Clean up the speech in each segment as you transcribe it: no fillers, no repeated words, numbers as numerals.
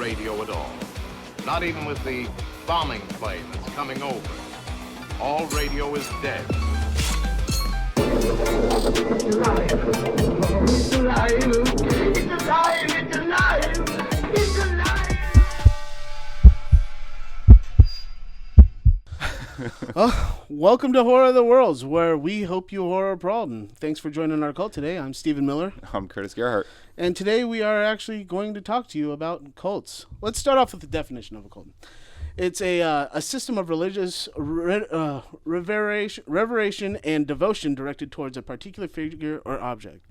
radio at all. Not even with the bombing plane that's coming over. All radio is dead. It's alive. It's alive. It's alive. It's alive. It's alive. Welcome to Horror of the Worlds, where we hope you horror appalled. Thanks for joining our cult today. I'm Stephen Miller. I'm Curtis Gerhardt. And today we are actually going to talk to you about cults. Let's start off with the definition of a cult. It's a system of religious reveration and devotion directed towards a particular figure or object.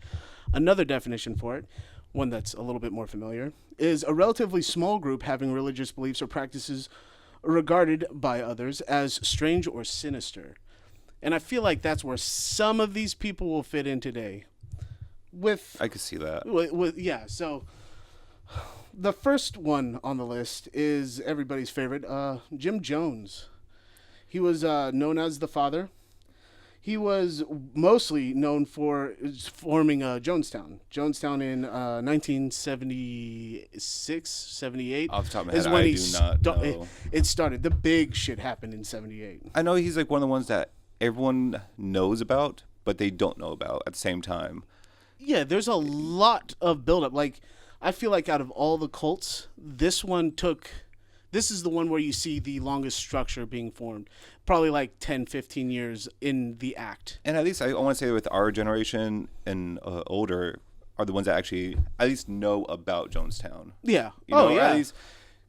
Another definition for it, one that's a little bit more familiar, is a relatively small group having religious beliefs or practices regarded by others as strange or sinister. And I feel like that's where some of these people will fit in today. I could see that. Yeah, so the first one on the list is everybody's favorite, Jim Jones. He was known as the Father. He was mostly known for forming Jonestown. Jonestown in 1976, 78. Off the top of my is head, when I do not know. It started. The big shit happened in 78. I know he's like one of the ones that everyone knows about, but they don't know about at the same time. Yeah, there's a lot of buildup. Like, I feel like out of all the cults, this is the one where you see the longest structure being formed. Probably like 10, 15 years in the act. And at least I want to say with our generation and older are the ones that actually at least know about Jonestown. Yeah. At least,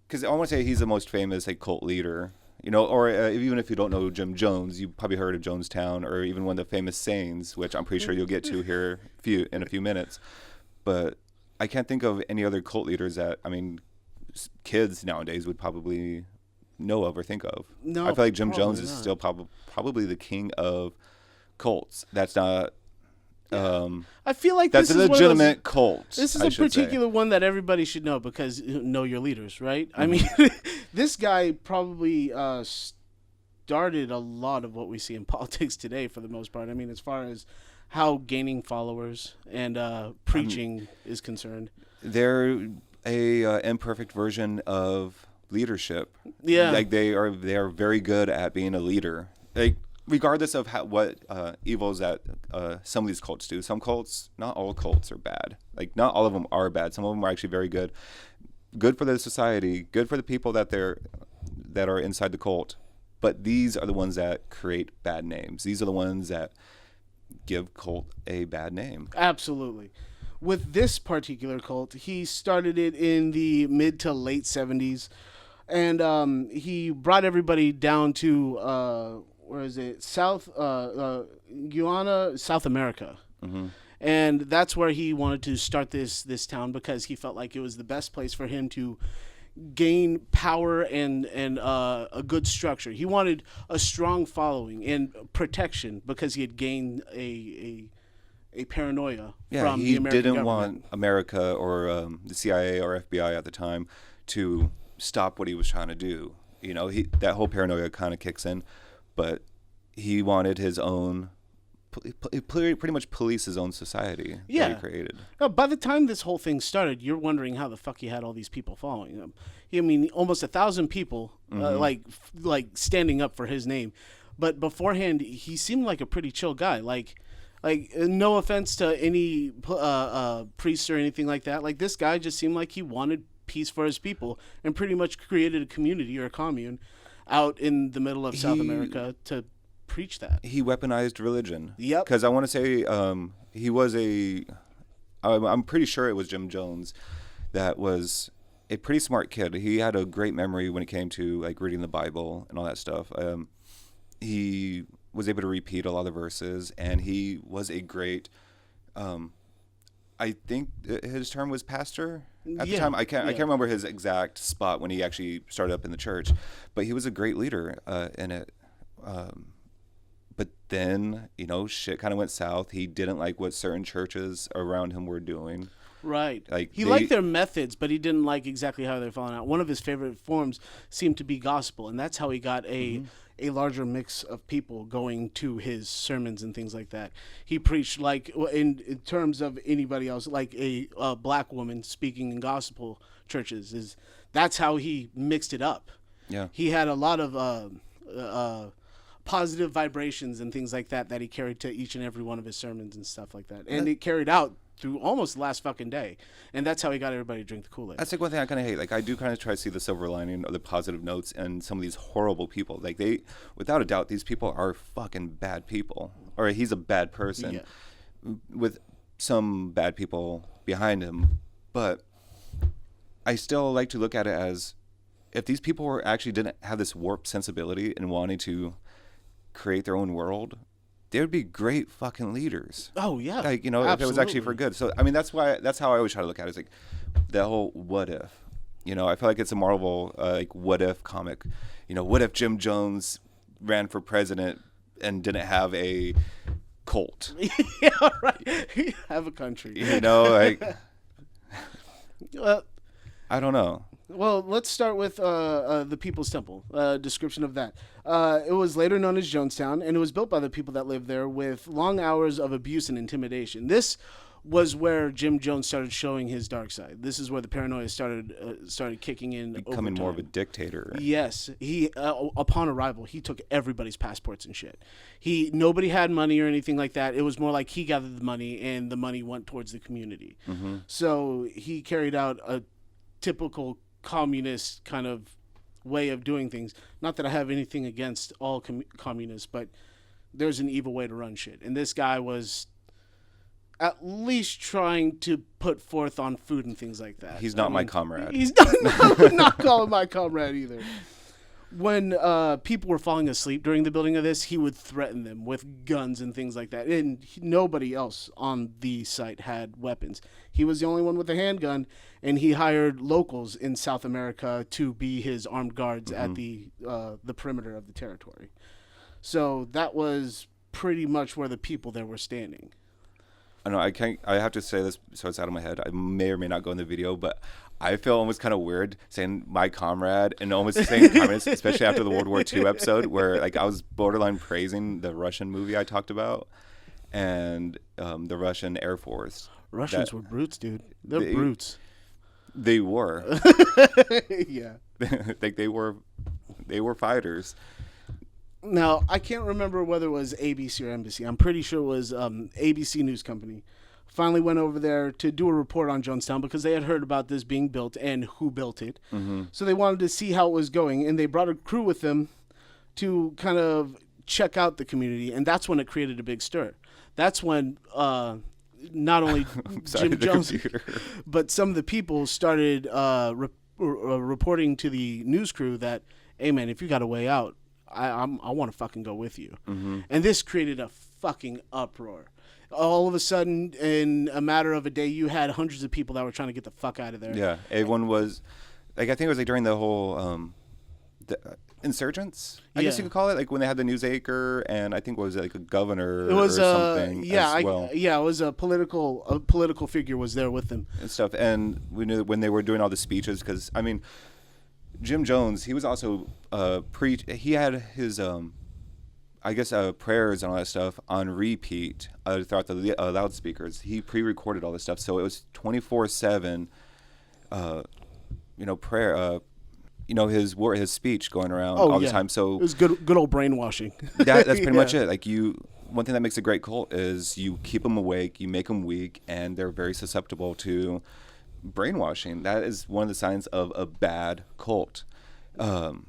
because I want to say he's the most famous cult leader. Or even if you don't know Jim Jones, you probably heard of Jonestown, or even one of the famous sayings, which I'm pretty sure you'll get to here in a few minutes. But I can't think of any other cult leaders that, kids nowadays would probably know of or think of. No, I feel like Jim Jones is not. still probably the king of cults. That's not. I feel like that's this a is legitimate cult. This is a particular one that everybody should know because know your leaders, right? Mm-hmm. I mean, this guy probably started a lot of what we see in politics today, for the most part. I mean, as far as how gaining followers and preaching is concerned, they're a imperfect version of leadership. Yeah, like they are very good at being a leader. Like regardless of what evils that some of these cults do. Some cults, not all cults are bad. Like not all of them are bad. Some of them are actually very good. Good for the society. Good for the people that are inside the cult. But these are the ones that create bad names. These are the ones that give cult a bad name. Absolutely. With this particular cult, he started it in the mid to late 70s, and he brought everybody down to where is it? Guyana, South America. Mm-hmm. And that's where he wanted to start this town because he felt like it was the best place for him to gain power and a good structure. He wanted a strong following and protection because he had gained a paranoia from the American government. He didn't want America or the CIA or FBI at the time to stop what he was trying to do. That whole paranoia kind of kicks in, but he wanted his own, pretty much police his own society that he created. No, by the time this whole thing started, you're wondering how the fuck he had all these people following him. I mean, almost 1,000 people, like standing up for his name. But beforehand, he seemed like a pretty chill guy. Like no offense to any priests or anything like that. Like this guy just seemed like he wanted peace for his people and pretty much created a community or a commune out in the middle of South America to preach that. He weaponized religion. Yep. Because I want to say he was I'm pretty sure it was Jim Jones that was a pretty smart kid. He had a great memory when it came to reading the Bible and all that stuff. He was able to repeat a lot of the verses, and he was a great I think his term was pastor at the time. I can't remember his exact spot when he actually started up in the church, but he was a great leader in it. But then, shit kind of went south. He didn't like what certain churches around him were doing. Right. Like he liked their methods, but he didn't like exactly how they're falling out. One of his favorite forms seemed to be gospel, and that's how he got a larger mix of people going to his sermons and things like that. He preached like in terms of anybody else, like a black woman speaking in gospel churches. That's how he mixed it up. Yeah. He had a lot of positive vibrations and things like that he carried to each and every one of his sermons and stuff like that, and it carried out through almost the last fucking day, and that's how he got everybody to drink the Kool-Aid. That's like one thing I kind of hate. Like, I do kind of try to see the silver lining or the positive notes in some of these horrible people. Like, without a doubt, these people are fucking bad people, or he's a bad person with some bad people behind him. But I still like to look at it as if these people didn't have this warped sensibility and wanting to create their own world, they would be great fucking leaders. Oh yeah, like if it was actually for good. So I mean, that's how I always try to look at it. It's like the whole what if. I feel like it's a Marvel like what if comic. What if Jim Jones ran for president and didn't have a cult? Yeah, right. Have a country. Like I don't know. Well, let's start with the People's Temple, description of that. It was later known as Jonestown, and it was built by the people that lived there with long hours of abuse and intimidation. This was where Jim Jones started showing his dark side. This is where the paranoia started kicking in. Becoming more of a dictator. Yes. He, upon arrival, he took everybody's passports and shit. Nobody had money or anything like that. It was more like he gathered the money, and the money went towards the community. Mm-hmm. So he carried out a typical communist kind of way of doing things. Not that I have anything against all communists, but there's an evil way to run shit. And this guy was at least trying to put forth on food and things like that. He's not my comrade. He's not calling my comrade either. When people were falling asleep during the building of this, he would threaten them with guns and things like that. And nobody else on the site had weapons. He was the only one with a handgun, and he hired locals in South America to be his armed guards at the perimeter of the territory. So that was pretty much where the people there were standing. I know I have to say this so it's out of my head. I may or may not go in the video, but I feel almost kind of weird saying my comrade and almost saying communist, especially after the World War II episode where like I was borderline praising the Russian movie I talked about and the Russian Air Force. Russians were brutes, dude. They're brutes. They were. Yeah. Like they were fighters. Now, I can't remember whether it was ABC or NBC. I'm pretty sure it was ABC News Company. Finally went over there to do a report on Jonestown because they had heard about this being built and who built it. Mm-hmm. So they wanted to see how it was going, and they brought a crew with them to kind of check out the community, and that's when it created a big stir. That's when not only Jim Jones, but some of the people started reporting to the news crew that, hey, man, if you got a way out, I want to fucking go with you. Mm-hmm. And this created a fucking uproar. All of a sudden, in a matter of a day, you had hundreds of people that were trying to get the fuck out of there. Yeah, everyone was, like, I think it was like during the whole insurgents, I guess you could call it, like when they had the Newsacre, and I think it was like a governor or something. It was a political figure was there with them and stuff. And we knew when they were doing all the speeches, because I mean, Jim Jones, he was also he had his prayers and all that stuff on repeat throughout the loudspeakers. He pre-recorded all this stuff, so it was 24/7. Prayer. His speech going around all the time. So it was good old brainwashing. That's pretty much it. Like one thing that makes a great cult is you keep them awake, you make them weak, and they're very susceptible to brainwashing. That is one of the signs of a bad cult. When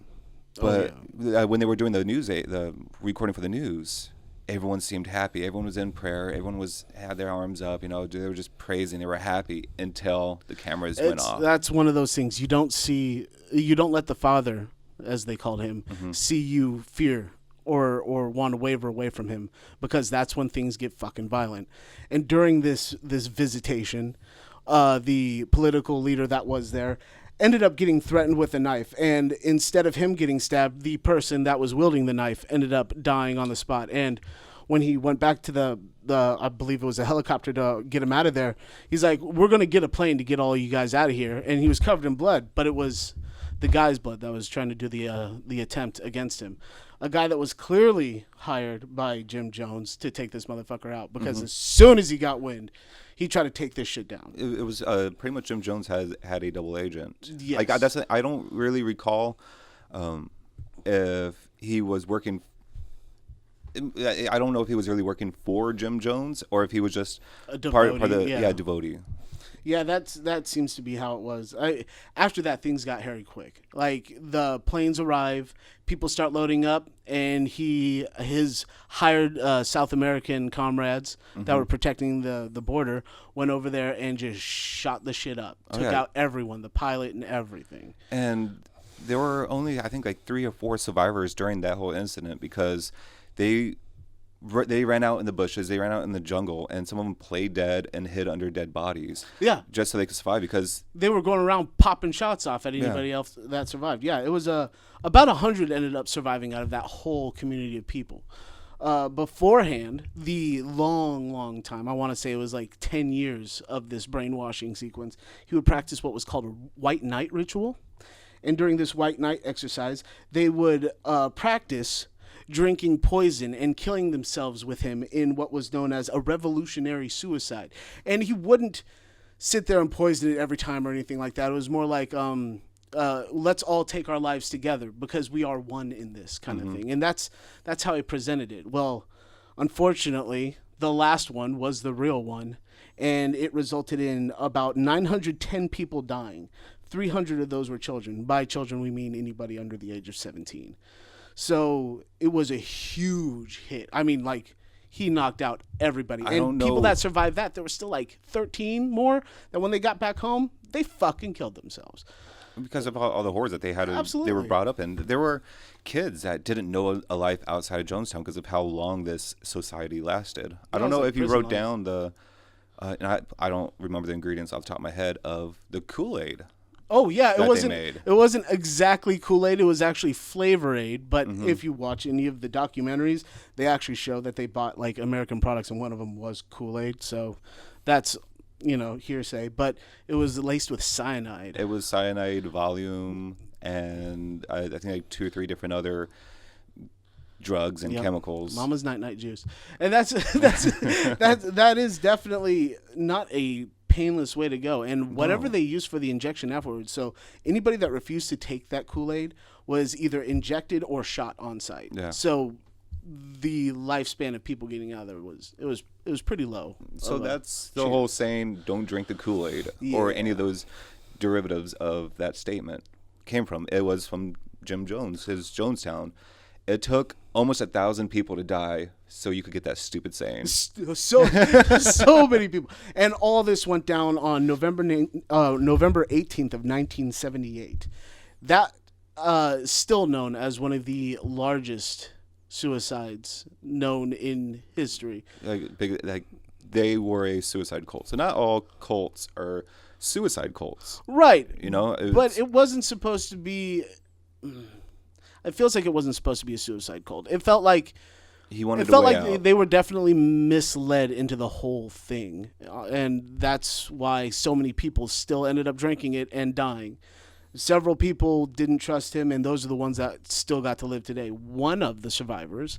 they were doing the recording for the news, everyone seemed happy. Everyone was in prayer. Everyone had their arms up. They were just praising. They were happy until the cameras went off. That's one of those things you don't let the Father, as they called him, see you fear or want to waver away from him, because that's when things get fucking violent. And during this visitation, the political leader that was there ended up getting threatened with a knife, and instead of him getting stabbed, the person that was wielding the knife ended up dying on the spot. And when he went back to the I believe it was a helicopter to get him out of there, he's like, we're going to get a plane to get all you guys out of here. And he was covered in blood, but it was the guy's blood that was trying to do the attempt against him. A guy that was clearly hired by Jim Jones to take this motherfucker out, because as soon as he got wind, he tried to take this shit down. It was pretty much Jim Jones had a double agent. Yes. Like I don't really recall if he was working. I don't know if he was really working for Jim Jones or if he was just A devotee, part of the yeah. devotee. Yeah, that seems to be how it was. After that, things got hairy quick. Like, the planes arrive, people start loading up, and his hired South American comrades that were protecting the border went over there and just shot the shit up. Took out everyone, the pilot and everything. And there were only, I think, like 3 or 4 survivors during that whole incident because they ran out in the bushes, they ran out in the jungle, and some of them played dead and hid under dead bodies. Yeah. Just so they could survive because they were going around popping shots off at anybody else that survived. Yeah, it was about 100 ended up surviving out of that whole community of people. Beforehand, the long time, I want to say it was like 10 years of this brainwashing sequence, he would practice what was called a white knight ritual. And during this white knight exercise, they would practice drinking poison and killing themselves with him in what was known as a revolutionary suicide. And he wouldn't sit there and poison it every time or anything like that. It was more like, let's all take our lives together because we are one in this kind of thing. And that's how he presented it. Well, unfortunately, the last one was the real one, and it resulted in about 910 people dying. 300 of those were children. By children, we mean anybody under the age of 17. So it was a huge hit. I mean, like, he knocked out everybody. And people that survived that, there were still like 13 more that when they got back home, they fucking killed themselves. because of all the horrors that they had. Absolutely. They were brought up in. There were kids that didn't know a life outside of Jonestown because of how long this society lasted. I don't know if you wrote down the, and I don't remember the ingredients off the top of my head of the Kool-Aid. Oh yeah, it wasn't exactly Kool-Aid. It was actually Flavor Aid. But if you watch any of the documentaries, they actually show that they bought like American products, and one of them was Kool-Aid. So that's hearsay. But it was laced with cyanide. It was cyanide, volume, and I think like 2 or 3 different other drugs and chemicals. Mama's night juice, and that is definitely not a painless way to go. And whatever they used for the injection afterwards, so anybody that refused to take that Kool-Aid was either injected or shot on site. Yeah. So the lifespan of people getting out of there was pretty low. So that's the whole saying, don't drink the Kool-Aid, or any of those derivatives of that statement came from. It was from Jim Jones, his Jonestown. It took almost 1,000 people to die so you could get that stupid saying. So many people. And all this went down on November 18th of 1978. That still known as one of the largest suicides known in history. Like they were a suicide cult. So not all cults are suicide cults. Right. But it wasn't supposed to be... It feels like it wasn't supposed to be a suicide cult. It felt like they were definitely misled into the whole thing, and that's why so many people still ended up drinking it and dying. Several people didn't trust him, and those are the ones that still got to live today. One of the survivors,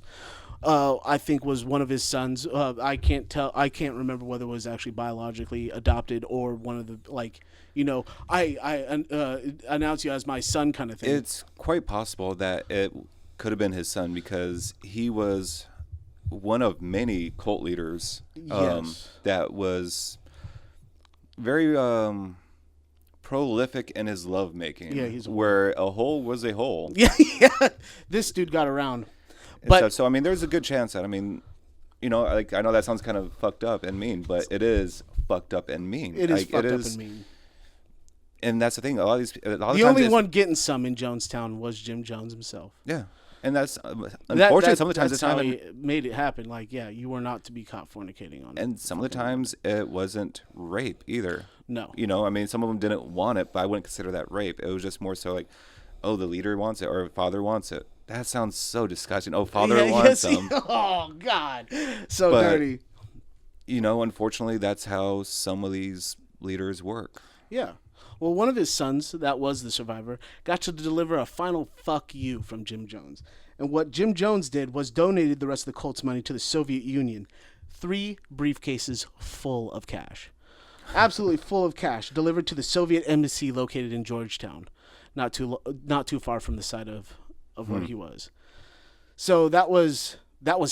I think, was one of his sons. I can't remember whether it was actually biologically adopted or one of the I announce you as my son kind of thing. It's quite possible that it could have been his son because he was one of many cult leaders that was very prolific in his lovemaking. Yeah, where a hole was a hole. Yeah. This dude got around. But so I mean, there's a good chance that I know that sounds kind of fucked up and mean, but it is fucked up and mean. It is fucked up and mean. And that's the thing. The only one getting some in Jonestown was Jim Jones himself. Yeah, and that's unfortunate. Some of the times that's how he made it happen. Like, you were not to be caught fornicating on it. And some of the times it wasn't rape either. No. You know, I mean, some of them didn't want it, but I wouldn't consider that rape. It was just more so like, oh, the leader wants it or father wants it. That sounds so disgusting. Oh, father wants them. Oh, God. So But, dirty. You know, unfortunately, that's how some of these leaders work. Yeah. Well, one of his sons, that was the survivor, got to deliver a final fuck you from Jim Jones. And what Jim Jones did was donated the rest of the cult's money to the Soviet Union. 3 briefcases full of cash. Absolutely full of cash, delivered to the Soviet embassy located in Georgetown, not too far from the site of where he was. So that was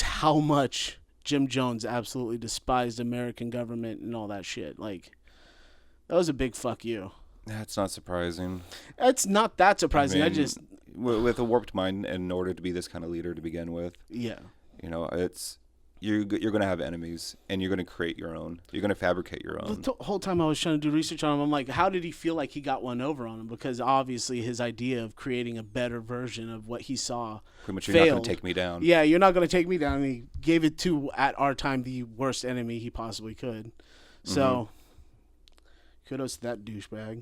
how much Jim Jones absolutely despised American government and all that shit. Like, that was a big fuck you. That's not surprising. It's not that surprising. I I mean, just with a warped mind, in order to be this kind of leader to begin with, yeah. you know, it's you're going to have enemies, and you're going to create your own. You're going to fabricate your own. The whole time I was trying to do research on him, I'm like, how did he feel like he got one over on him? Because obviously his idea of creating a better version of what he saw Pretty much, failed. you're not going to take me down. Yeah, you're not going to take me down. And he gave it to, at our time, the worst enemy he possibly could. So, kudos to that douchebag.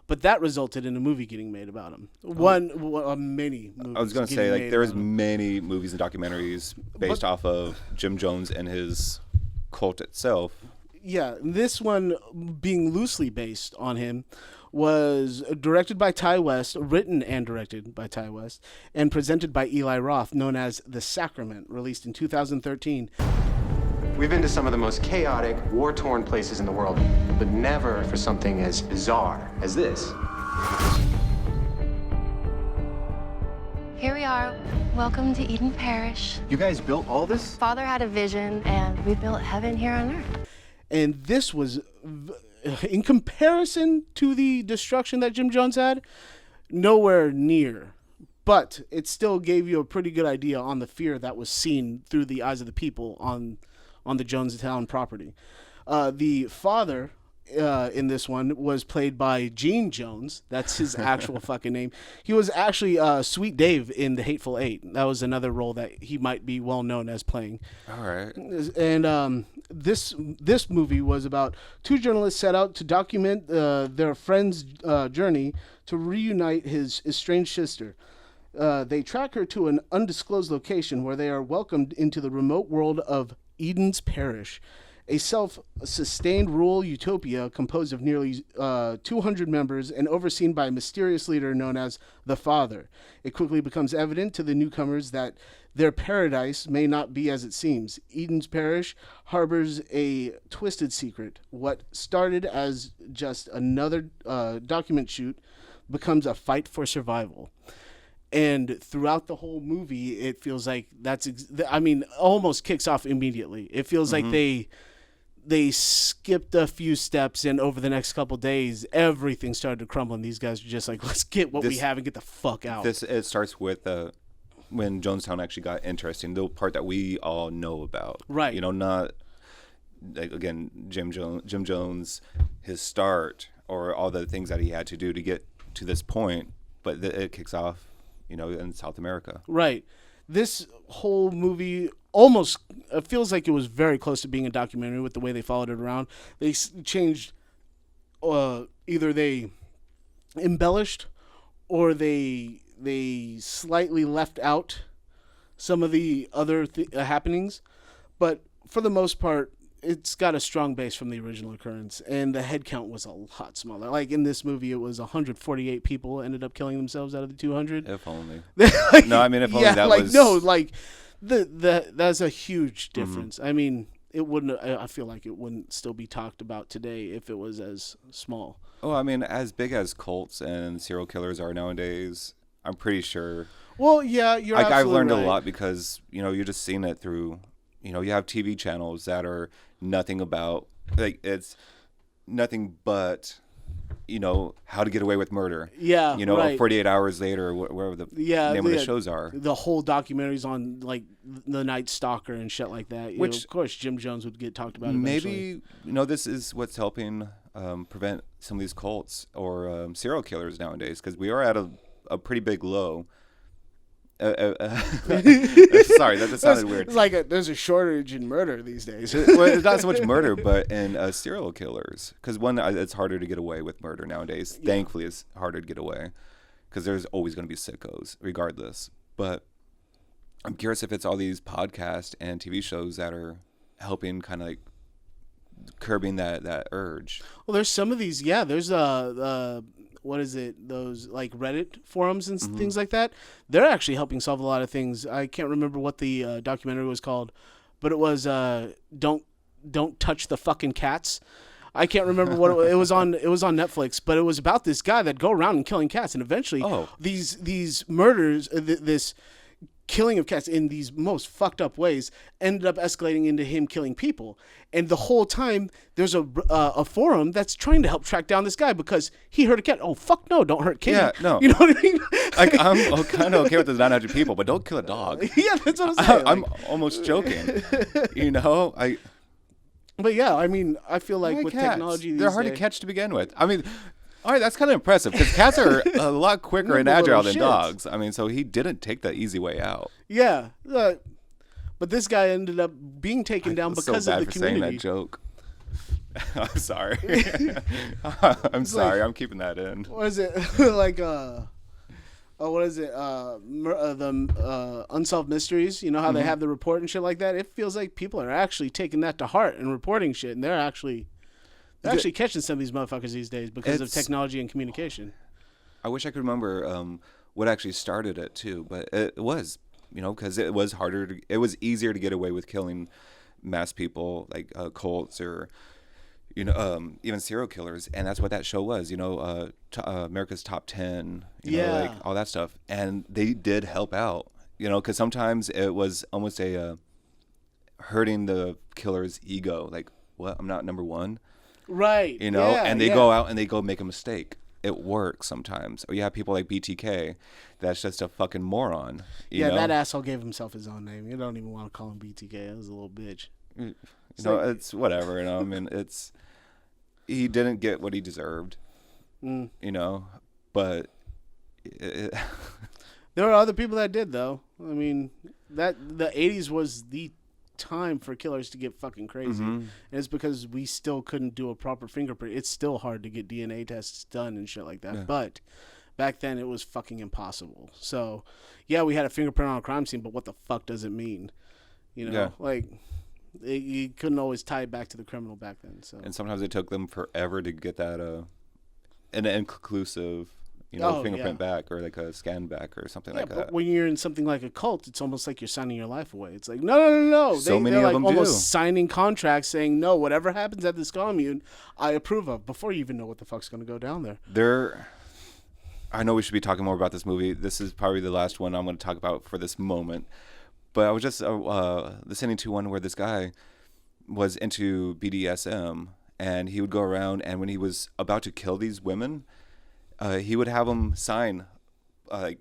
But that resulted in a movie getting made about him. Many movies. I was going to say, like, there's many movies and documentaries based off of Jim Jones and his cult itself. Yeah, this one, being loosely based on him, was directed by Ty West, written and directed by Ty West, and presented by Eli Roth, known as The Sacrament, released in 2013. We've been to some of the most chaotic, war-torn places in the world, but never for something as bizarre as this. Here we are. Welcome to Eden Parish. You guys built all this? Father had a vision, and we built heaven here on earth. And this was, in comparison to the destruction that Jim Jones had, nowhere near. But it still gave you a pretty good idea on the fear that was seen through the eyes of the people on the Jonestown property. The father in this one was played by Gene Jones. That's his actual fucking name. He was actually Sweet Dave in The Hateful Eight. That was another role that he might be well known as playing. All right. And this movie was about 2 journalists set out to document their friend's journey to reunite his estranged sister. They track her to an undisclosed location where they are welcomed into the remote world of Eden's Parish, a self-sustained rural utopia composed of nearly 200 members and overseen by a mysterious leader known as the Father. It quickly becomes evident to the newcomers that their paradise may not be as it seems. Eden's Parish harbors a twisted secret. What started as just another document shoot becomes a fight for survival. And throughout the whole movie, it feels like almost kicks off immediately. It feels like they skipped a few steps, and over the next couple days, everything started to crumble, and these guys are just like, let's get what we have and get the fuck out. It starts with when Jonestown actually got interesting, the part that we all know about. Right. You know, not, like, again, Jim Jones, his start, or all the things that he had to do to get to this point, but it kicks off, you know, in South America. Right. This whole movie almost feels like it was very close to being a documentary with the way they followed it around. They changed, either they embellished or they slightly left out some of the other happenings. But for the most part, it's got a strong base from the original occurrence, and the head count was a lot smaller. Like in this movie, it was 148 people ended up killing themselves out of the 200. If only. Like, no, I mean, if only yeah, that like, was... No, like, that's a huge difference. I mean, it wouldn't. I feel like it wouldn't still be talked about today if it was as small. Oh, I mean, as big as cults and serial killers are nowadays, I'm pretty sure... Well, yeah, you're absolutely I've learned right. a lot because, you know, you're just seeing it through... You know, you have TV channels that are nothing about, like, it's nothing but, you know, how to get away with murder. Yeah, you know, right. 48 hours later, wherever the name of the shows are. The whole documentaries on, like, the Night Stalker and shit like that. You know, of course, Jim Jones would get talked about eventually. Maybe, you know, this is what's helping prevent some of these cults or serial killers nowadays, because we are at a pretty big low. Sorry, that sounded weird. It's like there's a shortage in murder these days. Well, it's not so much murder, but in serial killers. Because one, it's harder to get away with murder nowadays. Yeah. Thankfully, it's harder to get away because there's always going to be sickos, regardless. But I'm curious if it's all these podcasts and TV shows that are helping kind of like curbing that urge. Well, there's some of these. Yeah, there's what is it? Those like Reddit forums and things like that. They're actually helping solve a lot of things. I can't remember what the documentary was called, but it was don't touch the fucking cats. I can't remember what it was on. It was on Netflix, but it was about this guy that'd go around and killing cats, and eventually these murders, this killing of cats in these most fucked up ways ended up escalating into him killing people. And the whole time there's a forum that's trying to help track down this guy because he hurt a cat. Oh, fuck no, don't hurt Kitty. Yeah, no. You know what I mean? Like, I'm kind of okay with the 900 people, but don't kill a dog. Yeah, that's what I'm saying. I'm almost joking. You know? But yeah, I mean, I feel like with cats? Technology these they're hard days, to catch to begin with. I mean, all right, that's kind of impressive because cats are a lot quicker and agile than dogs. I mean, so he didn't take the easy way out. Yeah, but this guy ended up being taken down because of the community. Saying that joke. I'm sorry. I'm sorry. I'm keeping that in. What is it like? What is it? The Unsolved Mysteries. You know how they have the report and shit like that. It feels like people are actually taking that to heart and reporting shit, and they're actually catching some of these motherfuckers these days because of technology and communication. I wish I could remember what actually started it too, but it was, because it was harder. It was easier to get away with killing mass people like cults or, even serial killers, and that's what that show was. America's Top 10. Like all that stuff, and they did help out. Because sometimes it was almost a hurting the killer's ego. Like, what? I'm not number one. Right. And they go out and they go make a mistake. It works sometimes. Or you have people like BTK that's just a fucking moron. You know? That asshole gave himself his own name. You don't even want to call him BTK. That was a little bitch. It's whatever. I mean, he didn't get what he deserved. But there are other people that did, though. I mean, that the 80s was the time for killers to get fucking crazy, and it's because we still couldn't do a proper fingerprint. It's still hard to get DNA tests done and shit like that, but back then it was fucking impossible. So yeah, we had a fingerprint on a crime scene, but what the fuck does it mean? Like you couldn't always tie it back to the criminal back then. So, and sometimes it took them forever to get that an inconclusive fingerprint back or like a scan back or something like that. But when you're in something like a cult, it's almost like you're signing your life away. It's like, no. Many they're of them almost signing contracts saying, no, whatever happens at this commune, I approve of, before you even know what the fuck's going to go down there. I know we should be talking more about this movie. This is probably the last one I'm going to talk about for this moment. But I was just listening to one where this guy was into BDSM, and he would go around, and when he was about to kill these women, he would have them sign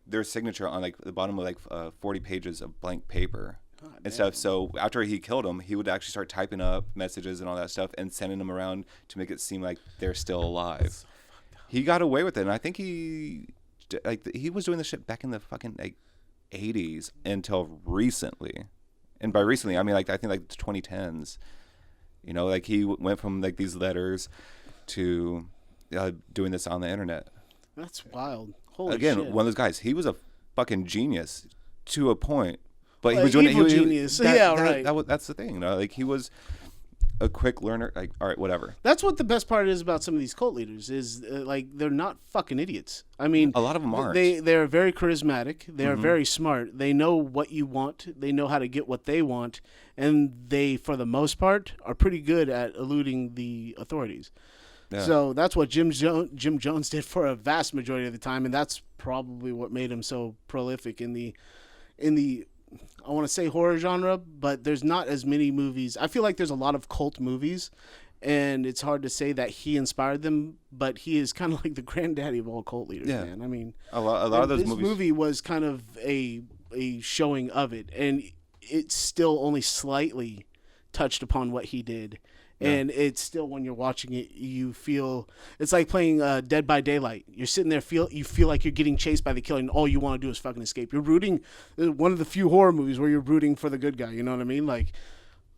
their signature on the bottom of 40 pages of blank paper and stuff. So after he killed them, he would actually start typing up messages and all that stuff and sending them around to make it seem like they're still alive. So he got away with it, and I think he was doing this shit back in the fucking 80s until recently. And by recently, I mean I think the 2010s. He went from these letters to doing this on the internet. That's wild. Holy Again, shit. one of those guys. He was a fucking genius to a point, but he Like was doing evil it. Genius. Right. That's the thing. He was a quick learner. All right, whatever. That's what the best part is about some of these cult leaders is they're not fucking idiots. I mean, a lot of them aren't. They're very charismatic. They are very smart. They know what you want. They know how to get what they want, and they, for the most part, are pretty good at eluding the authorities. Yeah. So that's what Jim Jones did for a vast majority of the time, and that's probably what made him so prolific in the I want to say horror genre, but there's not as many movies. I feel like there's a lot of cult movies, and it's hard to say that he inspired them, but he is kind of like the granddaddy of all cult leaders, man. I mean, a lot of those movies. This movie was kind of a showing of it, and it still only slightly touched upon what he did. And it's still, when you're watching it, you feel it's like playing Dead by Daylight. You're sitting there, you feel like you're getting chased by the killer, and all you want to do is fucking escape. You're rooting. One of the few horror movies where you're rooting for the good guy. You know what I mean? Like,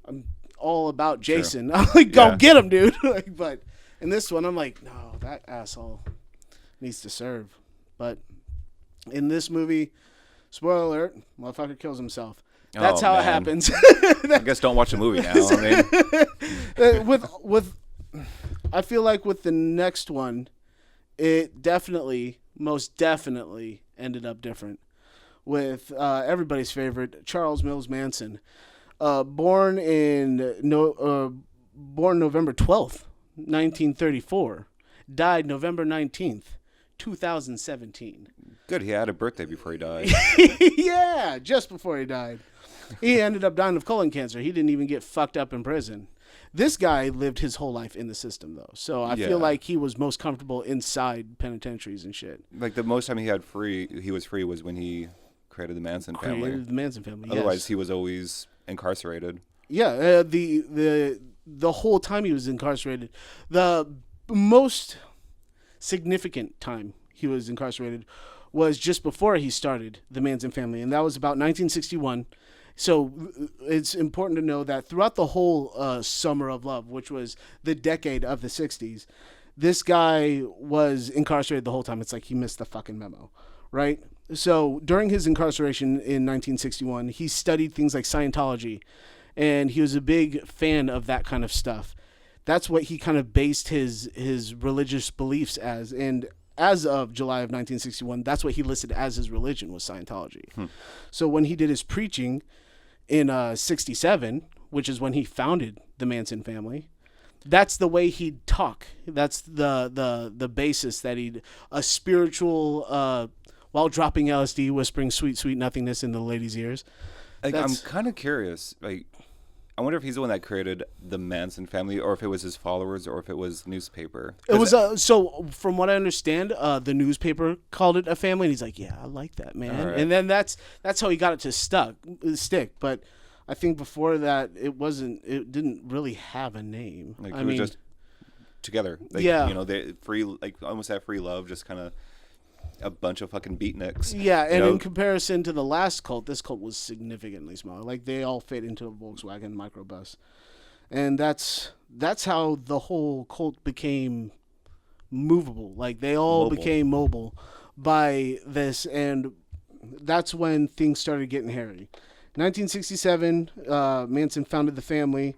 I'm all about Jason. I'm like, go get him, dude. Like, but in this one, I'm like, no, that asshole needs to serve. But in this movie, spoiler alert, motherfucker kills himself. That's how it happens. I guess don't watch the movie now. I mean, I feel like with the next one, it most definitely ended up different. With everybody's favorite, Charles Mills Manson, born November 12th, 1934, died November 19th, 2017. good. He had a birthday before he died. Yeah, just before he died. He ended up dying of colon cancer. He didn't even get fucked up in prison. This guy lived his whole life in the system, though. So I feel like he was most comfortable inside penitentiaries and shit. Like, the most time he was free was when he created the Manson family. Created the Manson family, Otherwise, he was always incarcerated. Yeah, the whole time he was incarcerated. The most significant time he was incarcerated was just before he started the Manson family, and that was about 1961. So it's important to know that throughout the whole Summer of Love, which was the decade of the 60s, this guy was incarcerated the whole time. It's like he missed the fucking memo, right? So during his incarceration in 1961, he studied things like Scientology, and he was a big fan of that kind of stuff. That's what he kind of based his religious beliefs as. And as of July of 1961, that's what he listed as his religion, was Scientology. So when he did his preaching in 67, which is when he founded the Manson family, that's the way he'd talk. That's the basis that a spiritual, while dropping LSD, whispering sweet, sweet nothingness in the ladies' ears. Like, I'm kind of curious. Like, I wonder if he's the one that created the Manson family, or if it was his followers, or if it was newspaper. It was so from what I understand, the newspaper called it a family, and he's like, "Yeah, I like that, man." Right. And then that's how he got it to stick. But I think before that, it didn't really have a name. Like, it was just together. Like, you know, they almost that free love, just kind of a bunch of fucking beatniks. Yeah, and in comparison to the last cult, this cult was significantly smaller. Like, they all fit into a Volkswagen microbus. And that's how the whole cult became movable. Like, they all became mobile by this, and that's when things started getting hairy. 1967, Manson founded the family,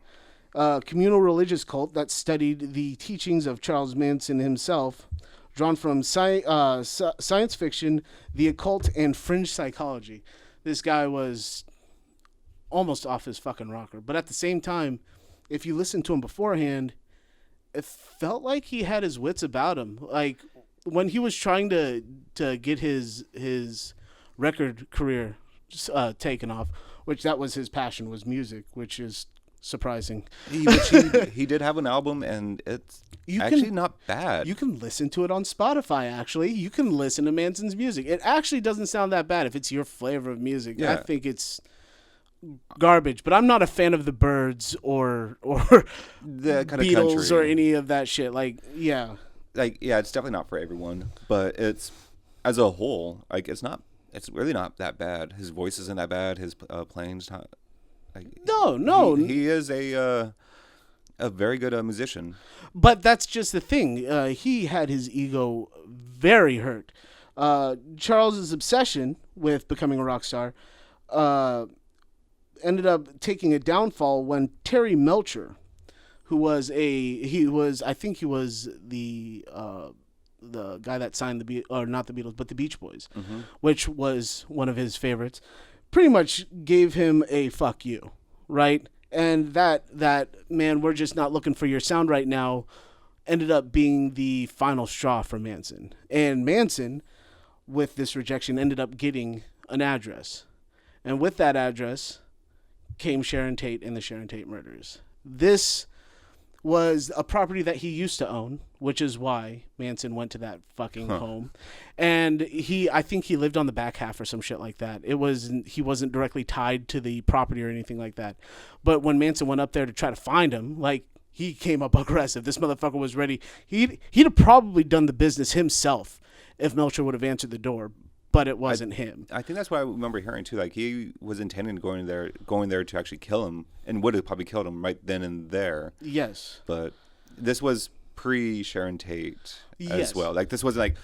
communal religious cult that studied the teachings of Charles Manson himself, drawn from science fiction, the occult, and fringe psychology. This guy was almost off his fucking rocker. But at the same time, if you listen to him beforehand, it felt like he had his wits about him. Like, when he was trying to get his record career taken off, which that was his passion, was music, which is surprising. He did have an album, and it's actually not bad. You can listen to it on Spotify, actually. You can listen to Manson's music. It actually doesn't sound that bad if it's your flavor of music. Yeah. I think it's garbage, but I'm not a fan of the Byrds or the kind Beatles of country or any of that shit. Like, yeah. It's definitely not for everyone, but it's, as a whole, like, it's really not that bad. His voice isn't that bad. His playing's not. No. He is a very good musician. But that's just the thing. He had his ego very hurt. Charles's obsession with becoming a rock star ended up taking a downfall when Terry Melcher, who was the guy that signed not the Beatles, but the Beach Boys, which was one of his favorites, pretty much gave him a fuck you, right? And that man, we're just not looking for your sound right now, ended up being the final straw for Manson. And Manson, with this rejection, ended up getting an address. And with that address came Sharon Tate and the Sharon Tate murders. This was a property that he used to own, which is why Manson went to that fucking home. And I think he lived on the back half or some shit like that. He wasn't directly tied to the property or anything like that. But when Manson went up there to try to find him, like, he came up aggressive. This motherfucker was ready. He'd have probably done the business himself if Melcher would have answered the door, but it wasn't him. I think that's what I remember hearing too. Like he was intending going there to actually kill him, and would have probably killed him right then and there. Yes. But this was pre Sharon Tate as well. Like this wasn't like,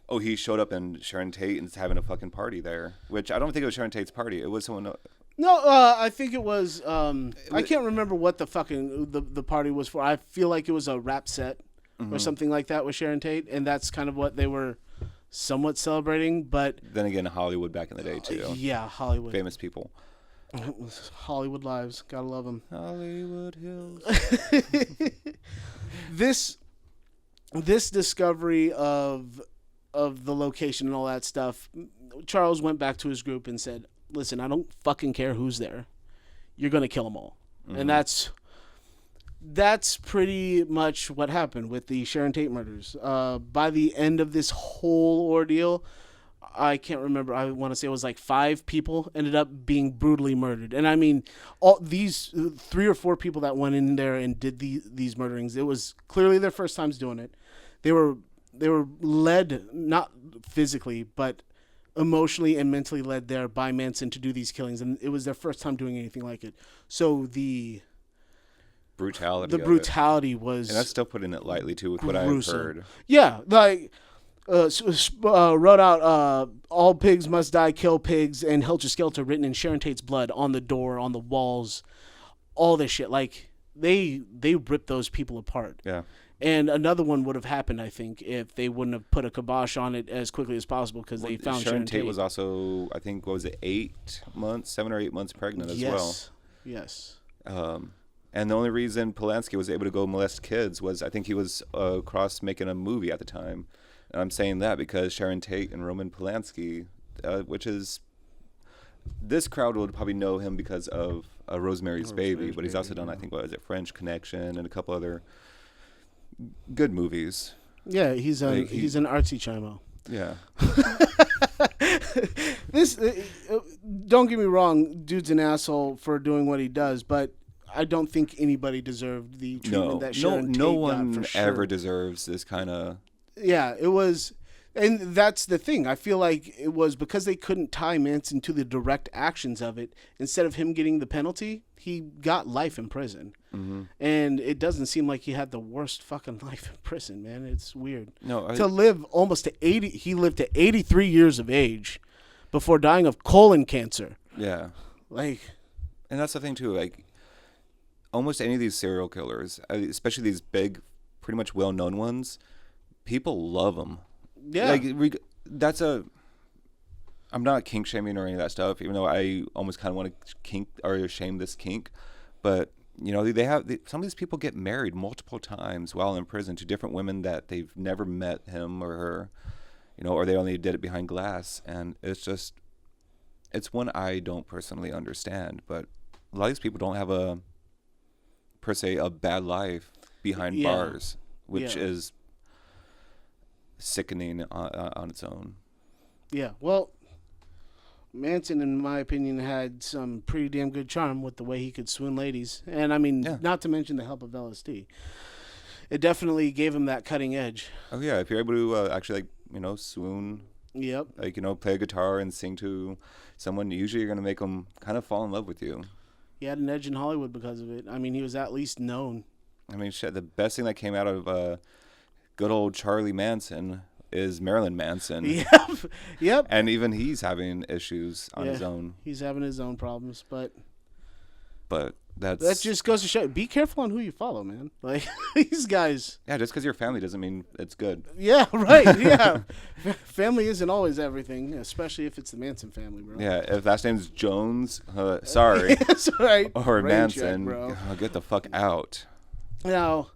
oh, he showed up in Sharon Tate and is having a fucking party there. Which I don't think it was Sharon Tate's party. It was someone. No, I think it was. I can't remember what the fucking the party was for. I feel like it was a rap set or something like that with Sharon Tate, and that's kind of what they were somewhat celebrating. But then again, Hollywood back in the day too. Yeah, Hollywood. Famous people. Hollywood lives, gotta love them. Hollywood Hills. This discovery of the location and all that stuff, Charles went back to his group and said, listen, I don't fucking care who's there. You're going to kill them all. And that's pretty much what happened with the Sharon Tate murders. By the end of this whole ordeal, I can't remember. I want to say it was like 5 people ended up being brutally murdered. And I mean, all these 3 or 4 people that went in there and did these murderings, it was clearly their first times doing it. They were led, not physically, but emotionally and mentally led there by Manson to do these killings, and it was their first time doing anything like it. So the brutality was, and that's still putting it lightly too with what I've heard. Yeah, like wrote out all pigs must die, kill pigs, and Helter Skelter written in Sharon Tate's blood on the door, on the walls, all this shit. Like they ripped those people apart. Yeah. And another one would have happened, I think, if they wouldn't have put a kibosh on it as quickly as possible, because they found Sharon Tate was also, I think, what was it, 7 or 8 months pregnant as well. Yes. And the only reason Polanski was able to go molest kids was, I think he was across making a movie at the time. And I'm saying that because Sharon Tate and Roman Polanski, which is, this crowd would probably know him because of Rosemary's Baby, but he's also done, I think, what is it, French Connection and a couple other good movies. Yeah, he's an artsy chimo. Yeah. This don't get me wrong, dude's an asshole for doing what he does, but I don't think anybody deserved the treatment that Sharon Tate got. No one for sure. ever deserves this kind of. Yeah, it was. And that's the thing. I feel like it was because they couldn't tie Manson to the direct actions of it. Instead of him getting the penalty, he got life in prison. Mm-hmm. And it doesn't seem like he had the worst fucking life in prison, man. It's weird. To live almost to 80, he lived to 83 years of age before dying of colon cancer. Yeah. And that's the thing too. Like, almost any of these serial killers, especially these big, pretty much well-known ones, people love them. Yeah. I'm not kink shaming or any of that stuff, even though I almost kind of want to kink or shame this kink. But, some of these people get married multiple times while in prison to different women that they've never met him or her, or they only did it behind glass. And it's one I don't personally understand. But a lot of these people don't have a bad life behind bars, which is sickening on its own. Yeah, well, Manson, in my opinion, had some pretty damn good charm with the way he could swoon ladies. And I mean, not to mention the help of LSD. It definitely gave him that cutting edge. Oh yeah, if you're able to actually swoon. Yep. Play a guitar and sing to someone, usually you're going to make them kind of fall in love with you. He had an edge in Hollywood because of it. I mean, he was at least known. I mean, shit, the best thing that came out of good old Charlie Manson is Marilyn Manson. Yep. And even he's having issues on his own. He's having his own problems, but that just goes to show, be careful on who you follow, man. Like, these guys. Yeah, just because you're family doesn't mean it's good. Yeah, right. Yeah. Family isn't always everything, especially if it's the Manson family, bro. Yeah, if last name's Jones, sorry. That's right. Or Rain Manson, check, bro. Get the fuck out. Now,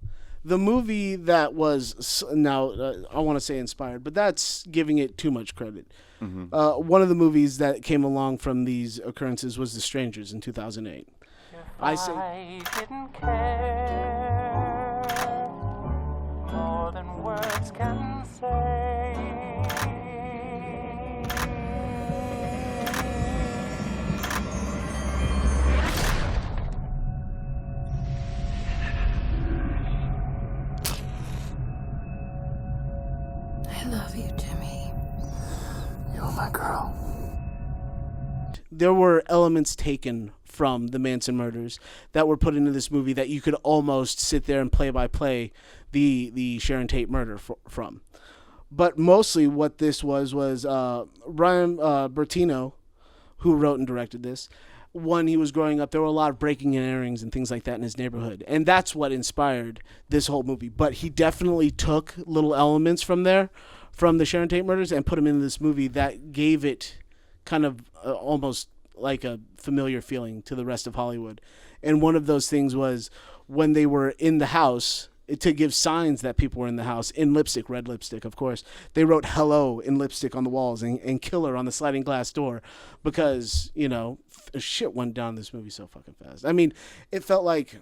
the movie that was, I want to say inspired, but that's giving it too much credit. Mm-hmm. One of the movies that came along from these occurrences was The Strangers in 2008. I didn't care more than words can say. love you, Jimmy. You're my girl. There were elements taken from the Manson murders that were put into this movie that you could almost sit there and play by play the Sharon Tate murder from. But mostly what this was Bryan Bertino, who wrote and directed this. When he was growing up, there were a lot of breaking and enterings and things like that in his neighborhood. And that's what inspired this whole movie. But he definitely took little elements from there, from the Sharon Tate murders, and put them into this movie that gave it kind of almost like a familiar feeling to the rest of Hollywood. And one of those things was when they were in the house, to give signs that people were in the house, in lipstick, red lipstick, of course, they wrote hello in lipstick on the walls and killer on the sliding glass door because, you know, shit went down this movie so fucking fast. I mean, it felt like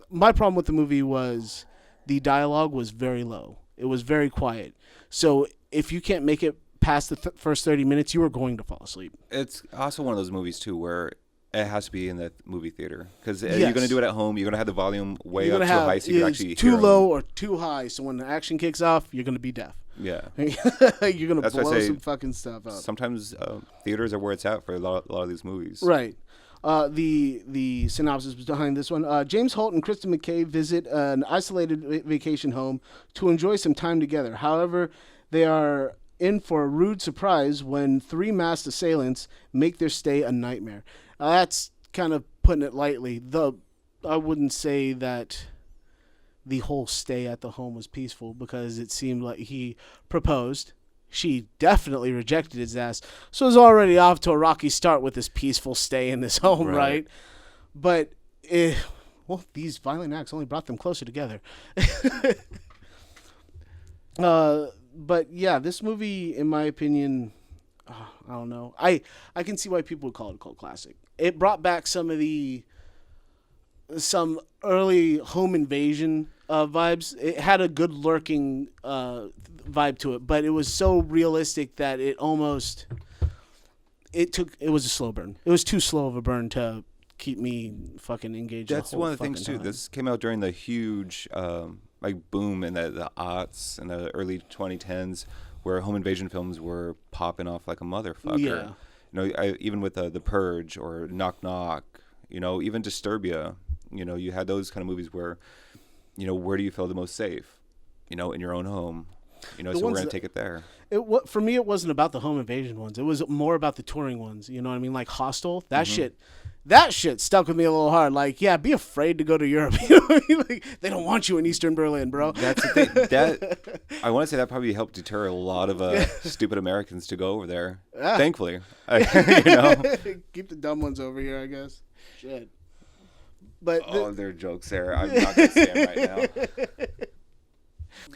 my problem with the movie was the dialogue was very low. It was very quiet. So if you can't make it past the first 30 minutes, you are going to fall asleep. It's also one of those movies, too, where it has to be in the movie theater because Yes. you're going to do it at home. You're going to have the volume way You're up gonna too have high so you can is actually too hear low them. or too high. So when the action kicks off, you're going to be deaf. Yeah. You're going to That's why I blow say some fucking stuff up. Sometimes theaters are where it's at for a lot of these movies. Right. The synopsis behind this one. James Holt and Kristen McKay visit an isolated vacation home to enjoy some time together. However, they are in for a rude surprise when three masked assailants make their stay a nightmare. That's kind of putting it lightly. I wouldn't say that the whole stay at the home was peaceful because it seemed like he proposed. She definitely rejected his ass. So it was already off to a rocky start with this peaceful stay in this home, right? But, these violent acts only brought them closer together. But, yeah, this movie, in my opinion, I don't know. I can see why people would call it a cult classic. It brought back some early home invasion vibes. It had a good lurking vibe to it, but it was so realistic that it almost it was a slow burn. It was too slow of a burn to keep me fucking engaged. That's the whole one of the things too. time. This came out during the huge boom in the aughts and the early 2010s, where home invasion films were popping off like a motherfucker. Yeah. You know, even with The Purge or Knock Knock, you know, even Disturbia, you know, you had those kind of movies where, you know, where do you feel the most safe? You know, in your own home. You know, so we're going to take it there. For me, it wasn't about the home invasion ones. It was more about the touring ones. You know what I mean? Like Hostel. That shit stuck with me a little hard. Like, yeah, be afraid to go to Europe. You know what I mean? Like, they don't want you in Eastern Berlin, bro. That's the thing. That I want to say that probably helped deter a lot of stupid Americans to go over there. Yeah. Thankfully, you know. Keep the dumb ones over here, I guess. Shit. But there are jokes there. I'm not going to say them right now.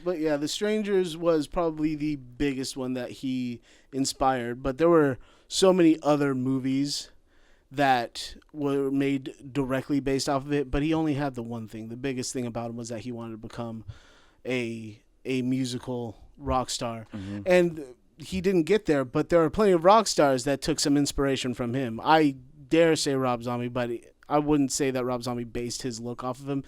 But yeah, The Strangers was probably the biggest one that he inspired. But there were so many other movies that were made directly based off of it. But he only had the one thing. The biggest thing about him was that he wanted to become a musical rock star. Mm-hmm. And he didn't get there. But there are plenty of rock stars that took some inspiration from him. I dare say Rob Zombie, but I wouldn't say that Rob Zombie based his look off of him.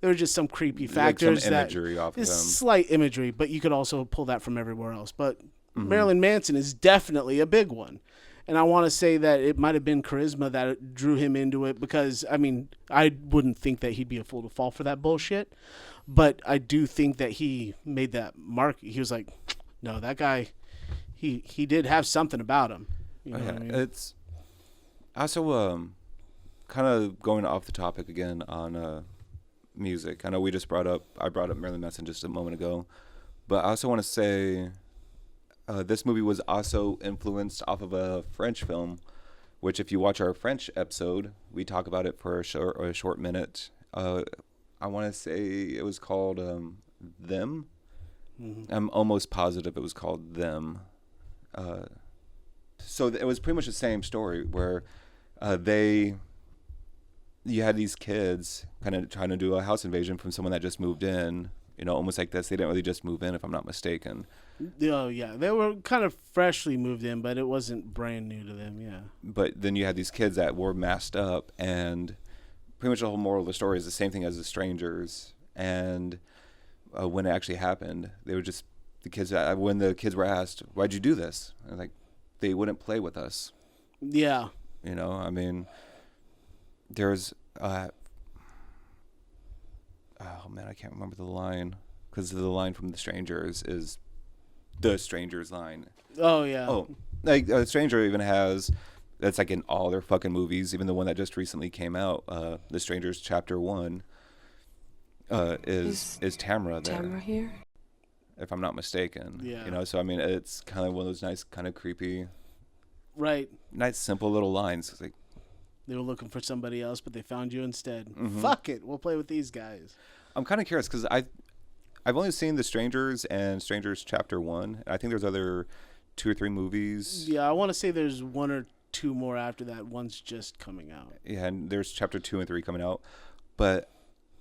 There were just some creepy factors, like some imagery off of him. Slight imagery, but you could also pull that from everywhere else. But Marilyn Manson is definitely a big one. And I want to say that it might have been charisma that drew him into it because, I mean, I wouldn't think that he'd be a fool to fall for that bullshit. But I do think that he made that mark. He was like, no, that guy, he did have something about him. You know what I mean? It's also kind of going off the topic again on music. I know I brought up Marilyn Manson just a moment ago, but I also want to say this movie was also influenced off of a French film, which if you watch our French episode, we talk about it for a short minute. I want to say it was called Them. Mm-hmm. I'm almost positive it was called Them. So it was pretty much the same story where you had these kids kind of trying to do a house invasion from someone that just moved in, you know, almost like this. They didn't really just move in, if I'm not mistaken. Oh, yeah. They were kind of freshly moved in, but it wasn't brand new to them, yeah. But then you had these kids that were masked up, and pretty much the whole moral of the story is the same thing as The Strangers. And when it actually happened, they were just the kids, when the kids were asked, "Why'd you do this?" And like, they wouldn't play with us. Yeah. You know, I mean, there's, oh man, I can't remember the line, because the line from The Strangers is the Strangers line. Oh yeah. Oh, like The Stranger even has, that's like in all their fucking movies, even the one that just recently came out, The Strangers Chapter 1, is Tamra there. Tamra here? If I'm not mistaken. Yeah. You know, so I mean, it's kind of one of those nice, kind of creepy, Right. nice, simple little lines. It's like, They were looking for somebody else, but they found you instead. Fuck it, we'll play with these guys. I'm kind of curious because I've only seen The Strangers and Strangers Chapter 1. I think there's other 2 or 3 movies. Yeah, I want to say there's 1 or 2 more after that. One's just coming out. Yeah, and there's Chapter 2 and 3 coming out. But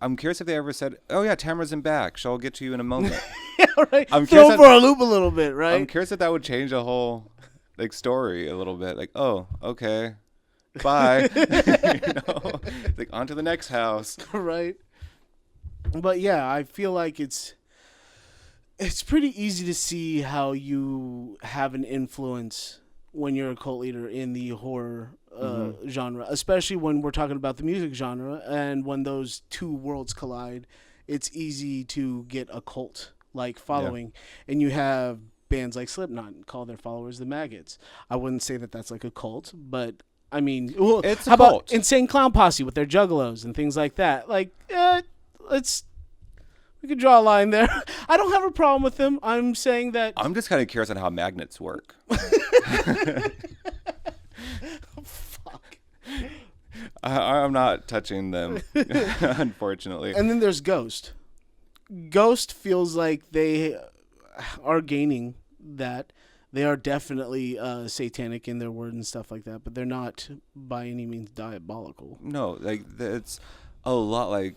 I'm curious if they ever said, "Oh yeah, Tamara's in back. She'll get to you in a moment." Yeah, right. I'm Throw curious for a loop a little bit, right? I'm curious if that would change the whole like story a little bit. Like, oh, okay, bye. You know, like on to the next house. Right. But yeah, I feel like it's pretty easy to see how you have an influence when you're a cult leader in the horror genre, especially when we're talking about the music genre, and when those two worlds collide, it's easy to get a cult-like following. And you have bands like Slipknot call their followers the Maggots. I wouldn't say that that's like a cult, but I mean, well, It's a how about cult. Insane Clown Posse with their Juggalos and things like that? Like, we could draw a line there. I don't have a problem with them. I'm saying that I'm just kind of curious on how magnets work. fuck. I'm not touching them, unfortunately. And then there's Ghost. Ghost feels like they are gaining that. They are definitely satanic in their word and stuff like that, but they're not by any means diabolical. No, like it's a lot like.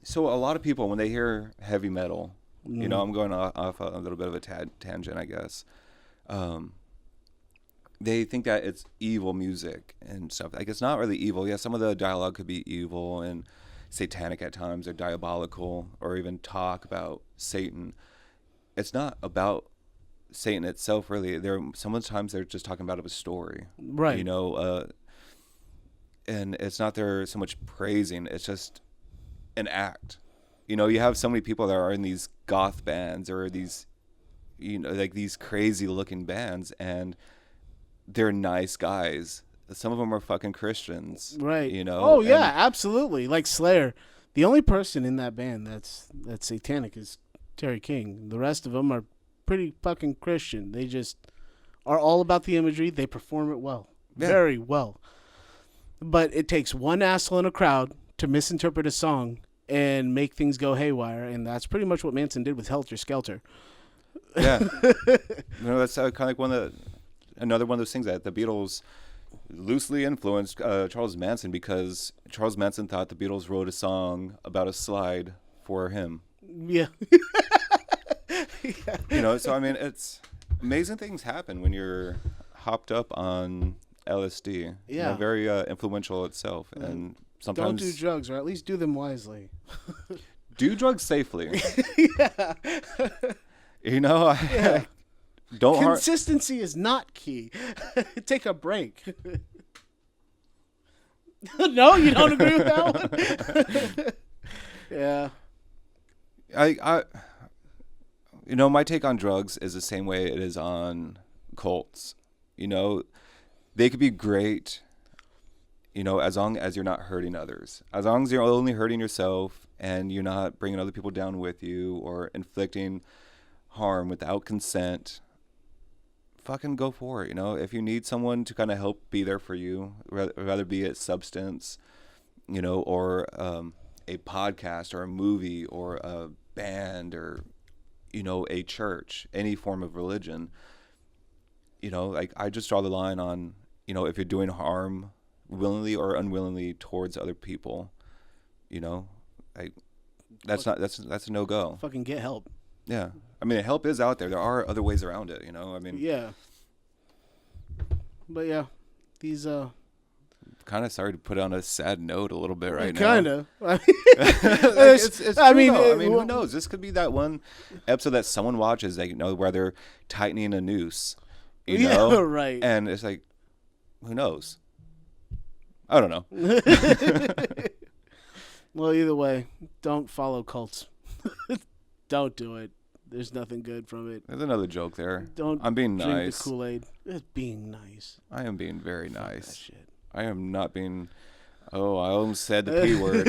So a lot of people, when they hear heavy metal, you know, I'm going off a little bit of a tangent, I guess. They think that it's evil music and stuff. Like, it's not really evil. Yeah, some of the dialogue could be evil and satanic at times, or diabolical, or even talk about Satan. It's not about Satan itself, really. Sometimes they're just talking about a story, Right. You know, and it's not there so much praising. It's just an act. You know, you have so many people that are in these goth bands or these, you know, like these crazy looking bands, and they're nice guys. Some of them are fucking Christians, Right. You know. Oh yeah, absolutely. Like Slayer, the only person in that band that's satanic is Terry King. The rest of them are pretty fucking Christian. They just are all about the imagery. They perform it well, very well. But it takes one asshole in a crowd to misinterpret a song and make things go haywire, and that's pretty much what Manson did with Helter Skelter. Yeah. You know, that's kind of like another one of those things that the Beatles loosely influenced Charles Manson, because Charles Manson thought the Beatles wrote a song about a slide for him. Yeah. You know, so I mean, it's amazing things happen when you're hopped up on LSD. Yeah. You know, very influential itself, and sometimes Don't do drugs, or at least do them wisely. do drugs safely. Yeah. You know, don't harm. Consistency is not key. Take a break. No, you don't agree with that one? Yeah. I you know, my take on drugs is the same way it is on cults. You know, they could be great, you know, as long as you're not hurting others. As long as you're only hurting yourself and you're not bringing other people down with you or inflicting harm without consent, fucking go for it. You know, if you need someone to kind of help be there for you, rather be it substance, you know, or a podcast or a movie or a band or, you know, a church, any form of religion, you know, like I just draw the line on, you know, if you're doing harm willingly or unwillingly towards other people, you know, like that's a no-go. Fucking get help. Yeah. I mean, help is out there. There are other ways around it, you know? I mean, Yeah. But yeah, these kind of sorry to put on a sad note a little bit right now. Kind of. It's true, I mean, though. Who knows? This could be that one episode that someone watches, like, where they're tightening a noose. You know? Right. And it's like, who knows? I don't know. Well, either way, don't follow cults. Don't do it. There's nothing good from it. There's another joke there. Don't. I'm being drink nice. the Kool-Aid. It's being nice. I am being very Fuck nice. that shit. I am not being. Oh, I almost said the P word.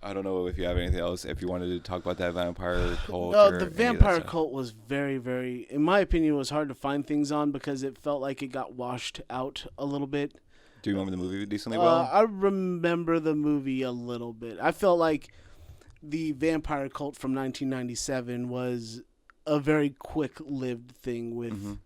I don't know if you have anything else. If you wanted to talk about that vampire cult. No, or the any of that vampire stuff. cult was very, very, in my opinion, it was hard to find things on because it felt like it got washed out a little bit. Do you remember the movie decently well? I remember the movie a little bit. I felt like the vampire cult from 1997 was a very quick-lived thing with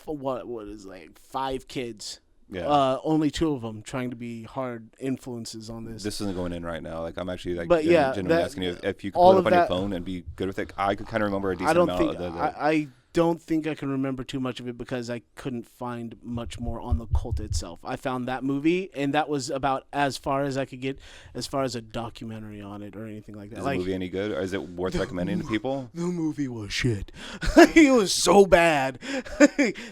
what is like 5 kids. Yeah. Only 2 of them trying to be hard influences on this. This isn't going in right now. Like, I'm actually like, But yeah, genuinely that- asking you if you could all pull it of up on your that- phone and be good with it. I could kind of remember a decent I don't amount think of the I don't think I can remember too much of it because I couldn't find much more on the cult itself. I found that movie, and that was about as far as I could get, as far as a documentary on it or anything like that. Is Like, the movie any good, or is it worth recommending to people? the movie was shit. It was so bad.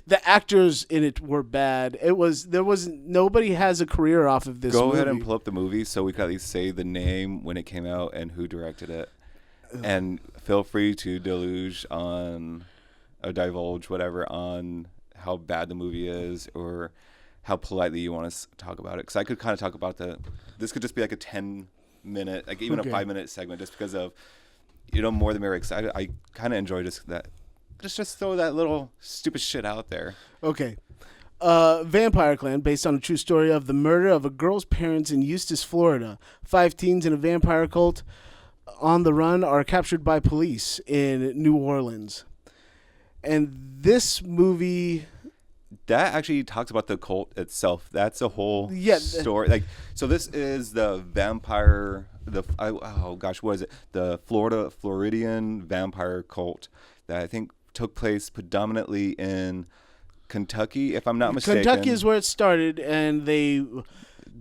The actors in it were bad. Nobody has a career off of this. Go ahead movie. and pull up the movie so we can at least say the name when it came out and who directed it. And feel free to deluge on, or divulge whatever on how bad the movie is or how politely you want us to talk about it. Because I could kind of talk about this could just be like a 10-minute, like even Okay. a 5-minute segment just because of, more the merrier. Excited. I kind of enjoy just that. Just throw that little stupid shit out there. Okay. Vampire Clan, based on a true story of the murder of a girl's parents in Eustis, Florida. 5 teens in a vampire cult on the run are captured by police in New Orleans. And this movie... That actually talks about the cult itself. That's a whole story. Like, so this is the vampire, what is it? The Floridian vampire cult that I think took place predominantly in Kentucky, if I'm not mistaken. Kentucky is where it started, and they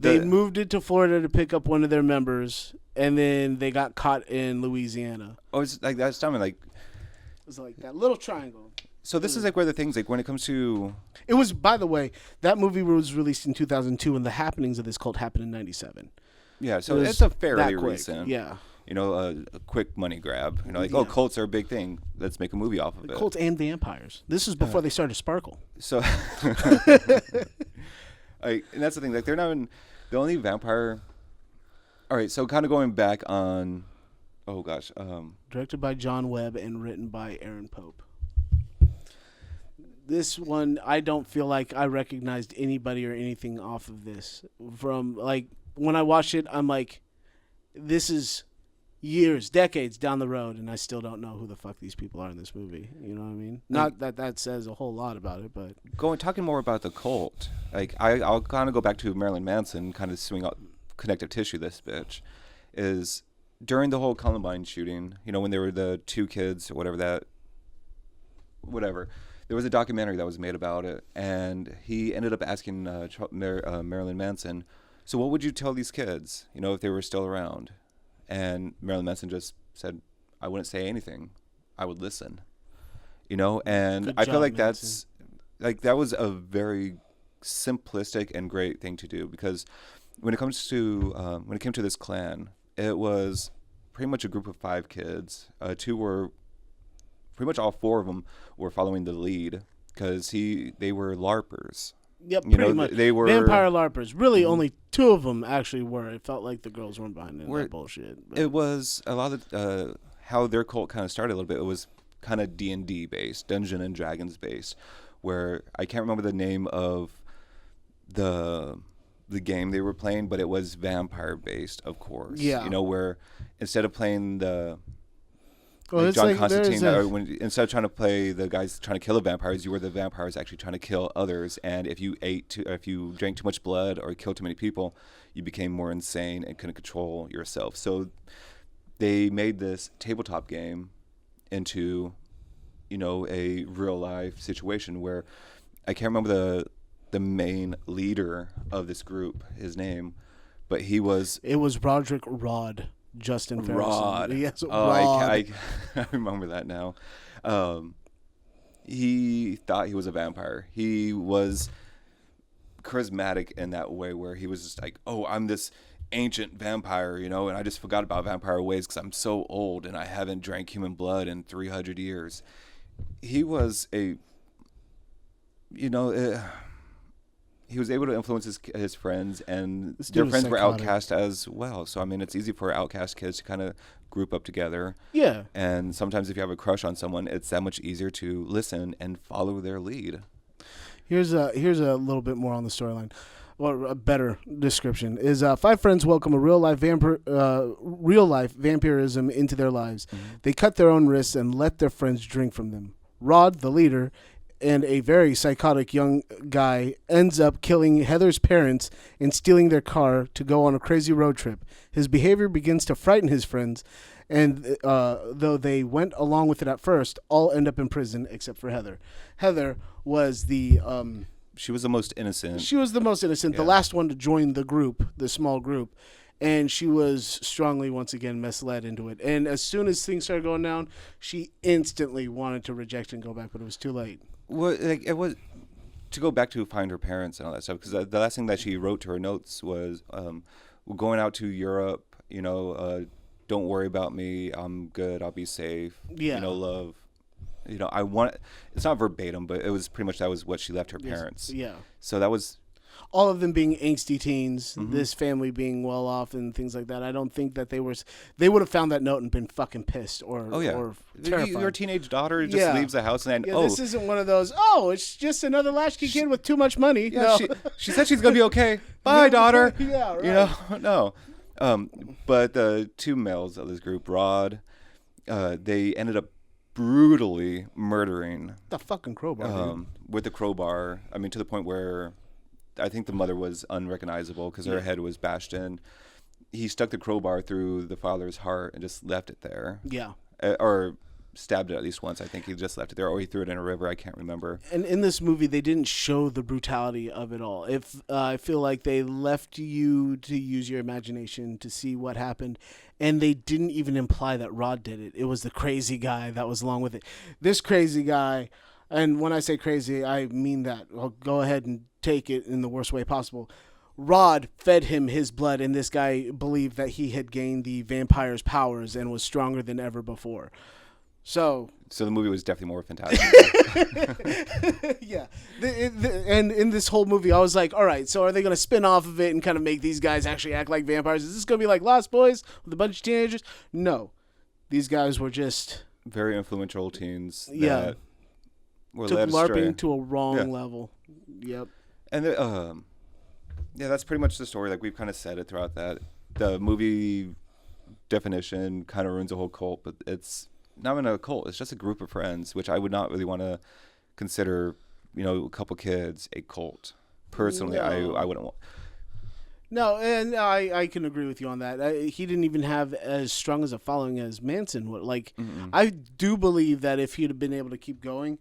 moved it to Florida to pick up one of their members, and then they got caught in Louisiana. Oh, it's like that's something like. It was like that little triangle. So this is like where the things like when it comes to. It was, by the way, that movie was released in 2002, and the happenings of this cult happened in 97. Yeah, so It was it's a fairly that quick, recent. yeah. A quick money grab. Yeah. Cults are a big thing. Let's make a movie off of it. Cults and vampires. This is before they started Sparkle. So, and that's the thing. Like, they're not even the only vampire. All right, so kind of going back on. Oh gosh. Directed by John Webb and written by Aaron Pope. This one, I don't feel like I recognized anybody or anything off of this. From like when I watched it, I'm like, this is years, decades down the road, and I still don't know who the fuck these people are in this movie. You know what I mean? Not that says a whole lot about it, but Talking more about the cult. Like I'll kind of go back to Marilyn Manson, kind of swing out connective tissue. This bitch is during the whole Columbine shooting. When there were the 2 kids or whatever. There was a documentary that was made about it, and he ended up asking Marilyn Manson, so what would you tell these kids, if they were still around? And Marilyn Manson just said, I wouldn't say anything. I would listen. And Good I feel job, like Manson. that was a very simplistic and great thing to do, because when it came to this clan, it was pretty much a group of 5 kids. 2 were pretty much all 4 of them were following the lead because they were LARPers. yep, pretty much. They were vampire LARPers. Really, only 2 of them actually were. It felt like the girls weren't behind that bullshit. But. It was a lot of how their cult kind of started a little bit. It was kind of D&D based, Dungeons and Dragons based, where I can't remember the name of the game they were playing, but it was vampire based, of course. Yeah. Where instead of playing the Well, like it's John like Constantine, instead of trying to play the guys trying to kill the vampires, you were the vampires actually trying to kill others. And if you drank too much blood or killed too many people, you became more insane and couldn't control yourself. So they made this tabletop game into a real life situation where I can't remember the main leader of this group, his name, but it was Rod Justin Ferguson. Rod. Yes, Oh, Rod. I remember that now. He thought he was a vampire. He was charismatic in that way where he was just like, oh, I'm this ancient vampire, and I just forgot about vampire ways because I'm so old and I haven't drank human blood in 300 years. He was he was able to influence his friends, and their friends were outcast as well. So, I mean, it's easy for outcast kids to kind of group up together. Yeah. And sometimes if you have a crush on someone, it's that much easier to listen and follow their lead. Here's a little bit more on the storyline. Or a better description is 5 friends welcome a real life vampirism into their lives. Mm-hmm. They cut their own wrists and let their friends drink from them. Rod, the leader, and a very psychotic young guy ends up killing Heather's parents and stealing their car to go on a crazy road trip. His behavior begins to frighten his friends, and though they went along with it at first, all end up in prison except for Heather. Heather was the... she was the most innocent. She was the most innocent, the last one to join the group, the small group. And she was strongly, once again, misled into it. And as soon as things started going down, she instantly wanted to reject and go back, but it was too late. Well, it was to go back to find her parents and all that stuff, because the last thing that she wrote to her notes was, we're going out to Europe, don't worry about me, I'm good, I'll be safe, love. I want, it's not verbatim, but it was pretty much that was what she left her parents. Yeah. So that was... all of them being angsty teens, mm-hmm. this family being well off and things like that. I don't think that they would have found that note and been fucking pissed or terrified. Your teenage daughter just leaves the house and this isn't one of those, it's just another latchkey kid with too much money. Yeah, no. she said she's going to be okay. Bye, daughter. Yeah, right. No. But the 2 males of this group, Rod, they ended up brutally murdering the fucking crowbar, with the crowbar. I mean, to the point where I think the mother was unrecognizable because her head was bashed in. He stuck the crowbar through the father's heart and just left it there. Yeah. Or stabbed it at least once. I think he just left it there, or he threw it in a river. I can't remember. And in this movie, they didn't show the brutality of it all. I feel like they left you to use your imagination to see what happened, and they didn't even imply that Rod did it. It was the crazy guy that was along with it. This crazy guy, and when I say crazy, I mean that. I'll go ahead and take it in the worst way possible. Rod fed him his blood, and this guy believed that he had gained the vampire's powers and was stronger than ever before. So the movie was definitely more fantastic. Yeah. And in this whole movie, I was like, all right, so are they going to spin off of it and kind of make these guys actually act like vampires? Is this going to be like Lost Boys with a bunch of teenagers? No. These guys were just... very influential teens. Yeah. Were took led LARPing astray. to a wrong level. Yep. And that's pretty much the story. Like, we've kind of said it throughout that. The movie definition kind of ruins the whole cult, but it's not even a cult. It's just a group of friends, which I would not really want to consider, a couple kids a cult. Personally, no. I wouldn't want. No, and I can agree with you on that. He didn't even have as strong as a following as Manson would. Like, I do believe that if he'd have been able to keep going,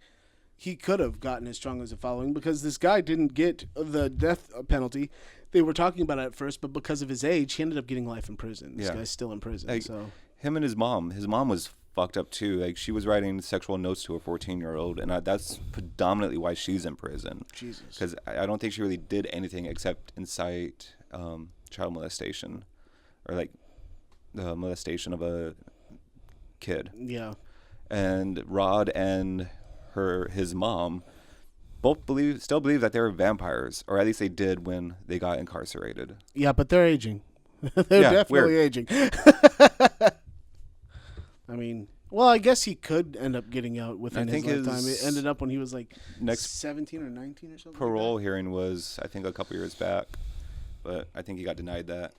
he could have gotten as strong as a following, because this guy didn't get the death penalty. They were talking about it at first, but because of his age, he ended up getting life in prison. This guy's still in prison. Like, so him and his mom was fucked up too. Like, she was writing sexual notes to a 14-year-old, and that's predominantly why she's in prison. Jesus. Because I don't think she really did anything except incite child molestation, or like the molestation of a kid. Yeah. And Rod and his mom both still believe that they're vampires, or at least they did when they got incarcerated. Yeah, but they're aging. They're definitely aging. I mean, well, I guess he could end up getting out within his lifetime. It ended up when he was like next 17 or 19 or something. Parole like that. hearing was, I think, a couple years back, but I think he got denied that.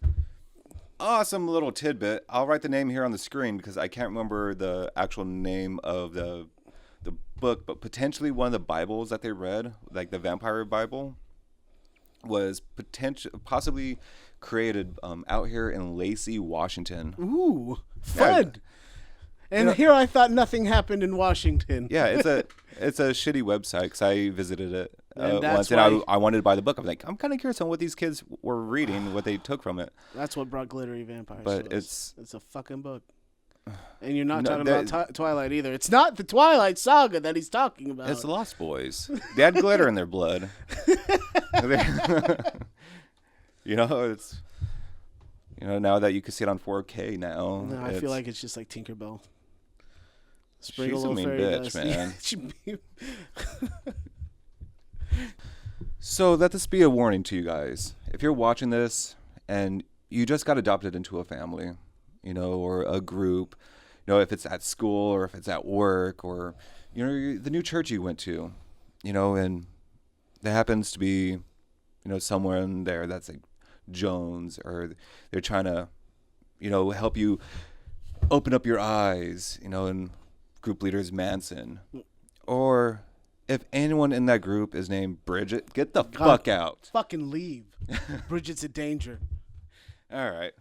Awesome little tidbit. I'll write the name here on the screen because I can't remember the actual name of the book, but potentially one of the Bibles that they read, like the Vampire Bible, was possibly created out here in Lacey, Washington. Ooh, fun. And here I thought nothing happened in Washington. Yeah, it's a shitty website because I visited it And that's once, and why- I wanted to buy the book. I'm like, I'm kind of curious on what these kids were reading, what they took from it. That's what brought Glittery Vampires. But to us. it's- it's a fucking book. And you're not No, talking that- about Twilight either. It's not the Twilight Saga that he's talking about. It's the Lost Boys. They had glitter in their blood. You know, it's now that you can see it on 4K now. No, I feel like it's just like Tinkerbell. Spring She's a mean fairy bitch, dust. man. She- So let this be a warning to you guys. If you're watching this and you just got adopted into a family, or a group, if it's at school or if it's at work or, the new church you went to, and there happens to be, somewhere in there that's like Jones, or they're trying to, help you open up your eyes, and group leader is Manson. Or if anyone in that group is named Bridget, get the fuck out. Fucking leave. Bridget's a danger. All right.